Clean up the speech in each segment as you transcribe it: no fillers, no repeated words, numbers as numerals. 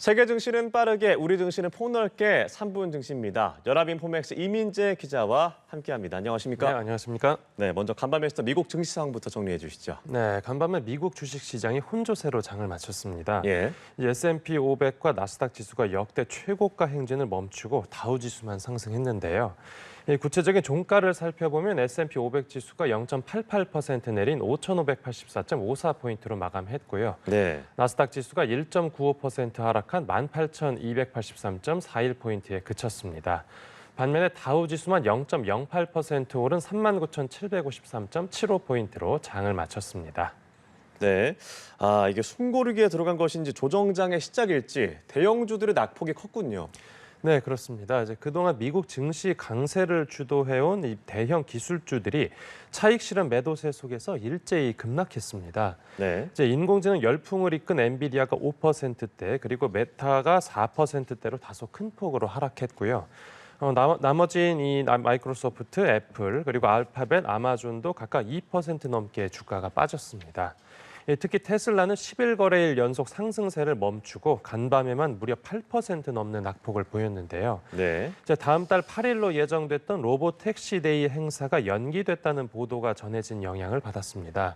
세계 증시는 빠르게, 우리 증시는 폭넓게 3분 증시입니다. 연합인포맥스 이민재 기자와 함께합니다. 안녕하십니까? 네, 안녕하십니까? 네, 먼저 간밤에 있었던 미국 증시 상황부터 정리해 주시죠. 네, 간밤에 미국 주식시장이 혼조세로 장을 마쳤습니다. 예. 이 S&P 500과 나스닥 지수가 역대 최고가 행진을 멈추고 다우지수만 상승했는데요. 이 구체적인 종가를 살펴보면 S&P 500 지수가 0.88% 내린 5,584.54포인트로 마감했고요. 네. 나스닥 지수가 1.95% 하락한 18,283.41포인트에 그쳤습니다. 반면에 다우지수만 0.08% 오른 39,753.75포인트로 장을 마쳤습니다. 네. 이게 숨고르기에 들어간 것인지 조정장의 시작일지 대형주들의 낙폭이 컸군요. 네, 그렇습니다. 이제 그동안 미국 증시 강세를 주도해온 이 대형 기술주들이 차익 실현 매도세 속에서 일제히 급락했습니다. 네. 이제 인공지능 열풍을 이끈 엔비디아가 5%대, 그리고 메타가 4%대로 다소 큰 폭으로 하락했고요. 나머진 마이크로소프트, 애플, 그리고 알파벳, 아마존도 각각 2% 넘게 주가가 빠졌습니다. 특히 테슬라는 10일 거래일 연속 상승세를 멈추고 간밤에만 무려 8% 넘는 낙폭을 보였는데요. 네. 이제 다음 달 8일로 예정됐던 로봇 택시데이 행사가 연기됐다는 보도가 전해진 영향을 받았습니다.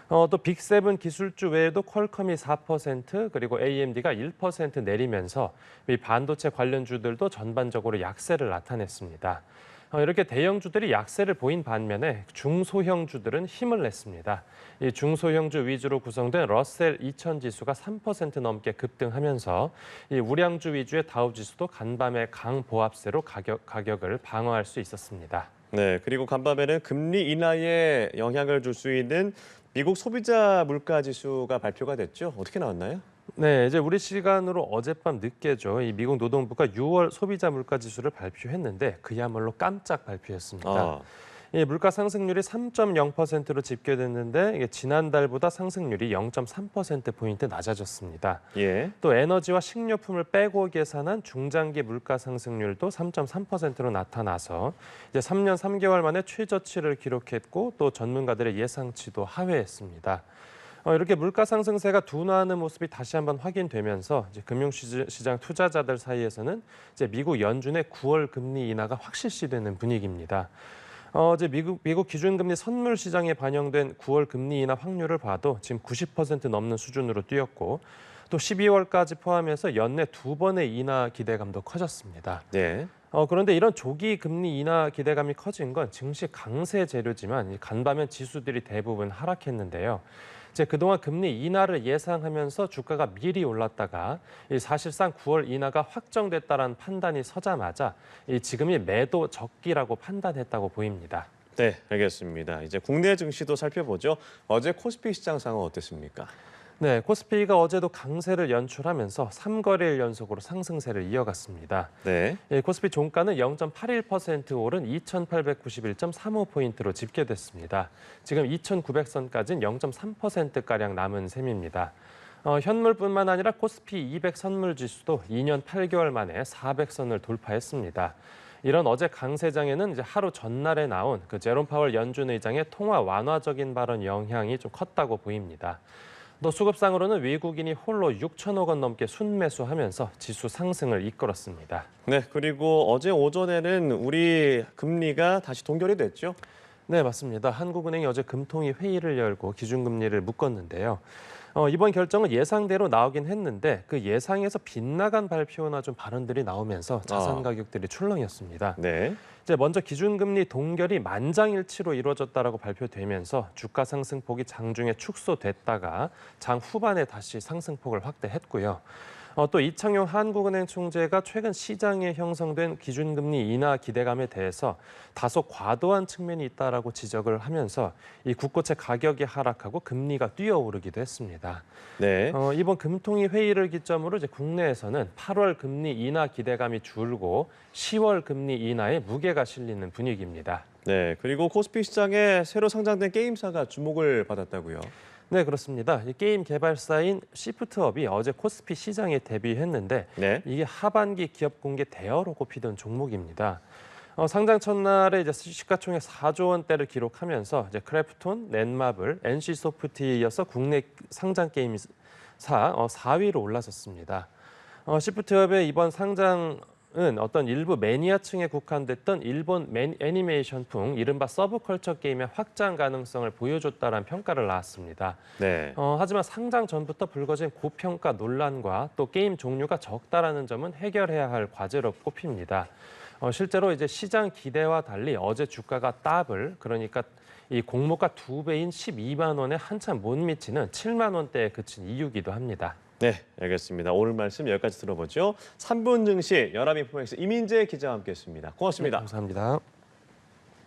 또 빅7 기술주 외에도 퀄컴이 4%, 그리고 AMD가 1% 내리면서 이 반도체 관련주들도 전반적으로 약세를 나타냈습니다. 이렇게 대형주들이 약세를 보인 반면에 중소형주들은 힘을 냈습니다. 이 중소형주 위주로 구성된 러셀 2000 지수가 3% 넘게 급등하면서 이 우량주 위주의 다우지수도 간밤에 강보합세로 가격을 방어할 수 있었습니다. 네. 그리고 간밤에는 금리 인하에 영향을 줄 수 있는 미국 소비자 물가 지수가 발표가 됐죠. 어떻게 나왔나요? 네, 이제 우리 시간으로 어젯밤 늦게죠. 이 미국 노동부가 6월 소비자 물가 지수를 발표했는데 그야말로 깜짝 발표였습니다. 이 물가 상승률이 3.0%로 집계됐는데 이게 지난달보다 상승률이 0.3%포인트 낮아졌습니다. 예. 또 에너지와 식료품을 빼고 계산한 중장기 물가 상승률도 3.3%로 나타나서 이제 3년 3개월 만에 최저치를 기록했고 또 전문가들의 예상치도 하회했습니다. 이렇게 물가 상승세가 둔화하는 모습이 다시 한번 확인되면서 이제 금융시장 투자자들 사이에서는 이제 미국 연준의 9월 금리 인하가 확실시되는 분위기입니다. 이제 미국 기준금리 선물 시장에 반영된 9월 금리 인하 확률을 봐도 지금 90% 넘는 수준으로 뛰었고 또 12월까지 포함해서 연내 2번의 인하 기대감도 커졌습니다. 네. 그런데 이런 조기 금리 인하 기대감이 커진 건 증시 강세 재료지만 간밤엔 지수들이 대부분 하락했는데요. 이제 그동안 금리 인하를 예상하면서 주가가 미리 올랐다가 사실상 9월 인하가 확정됐다는 판단이 서자마자 지금이 매도 적기라고 판단했다고 보입니다. 네, 알겠습니다. 이제 국내 증시도 살펴보죠. 어제 코스피 시장 상황 어땠습니까? 네, 코스피가 어제도 강세를 연출하면서 3거래일 연속으로 상승세를 이어갔습니다. 네. 코스피 종가는 0.81% 오른 2,891.35포인트로 집계됐습니다. 지금 2,900선까지는 0.3%가량 남은 셈입니다. 현물뿐만 아니라 코스피 200 선물 지수도 2년 8개월 만에 400선을 돌파했습니다. 이런 어제 강세장에는 이제 하루 전날에 나온 그 제롬 파월 연준 의장의 통화 완화적인 발언 영향이 좀 컸다고 보입니다. 또 수급상으로는 외국인이 홀로 6천억 원 넘게 순매수하면서 지수 상승을 이끌었습니다. 네, 그리고 어제 오전에는 우리 금리가 다시 동결이 됐죠? 네, 맞습니다. 한국은행이 어제 금통위 회의를 열고 기준금리를 묶었는데요. 이번 결정은 예상대로 나오긴 했는데 그 예상에서 빗나간 발표나 좀 발언들이 나오면서 자산 가격들이 출렁였습니다. 네. 이제 먼저 기준금리 동결이 만장일치로 이루어졌다라고 발표되면서 주가 상승폭이 장중에 축소됐다가 장 후반에 다시 상승폭을 확대했고요. 또 이창용 한국은행 총재가 최근 시장에 형성된 기준금리 인하 기대감에 대해서 다소 과도한 측면이 있다라고 지적을 하면서 이 국고채 가격이 하락하고 금리가 뛰어오르기도 했습니다. 네. 이번 금통위 회의를 기점으로 이제 국내에서는 8월 금리 인하 기대감이 줄고 10월 금리 인하에 무게가 실리는 분위기입니다. 네, 그리고 코스피 시장에 새로 상장된 게임사가 주목을 받았다고요. 네, 그렇습니다. 이 게임 개발사인 시프트업이 어제 코스피 시장에 데뷔했는데 네. 이게 하반기 기업 공개 대어로 꼽히던 종목입니다. 상장 첫날에 이제 시가총액 4조 원대를 기록하면서 이제 크래프톤, 넷마블, NC소프트에 이어서 국내 상장 게임사 4위로 올라섰습니다. 시프트협의 이번 상장은 어떤 일부 매니아층에 국한됐던 일본 애니메이션풍 이른바 서브컬처 게임의 확장 가능성을 보여줬다라는 평가를 낳았습니다. 네. 하지만 상장 전부터 불거진 고평가 논란과 또 게임 종류가 적다라는 점은 해결해야 할 과제로 꼽힙니다. 실제로 이제 시장 기대와 달리 어제 주가가 더블, 그러니까 이 공모가 2배인 12만 원에 한참 못 미치는 7만 원대에 그친 이유기도 합니다. 네, 알겠습니다. 오늘 말씀 여기까지 들어보죠. 3분 증시 연합인포맥스 이민재 기자와 함께했습니다. 고맙습니다. 감사합니다.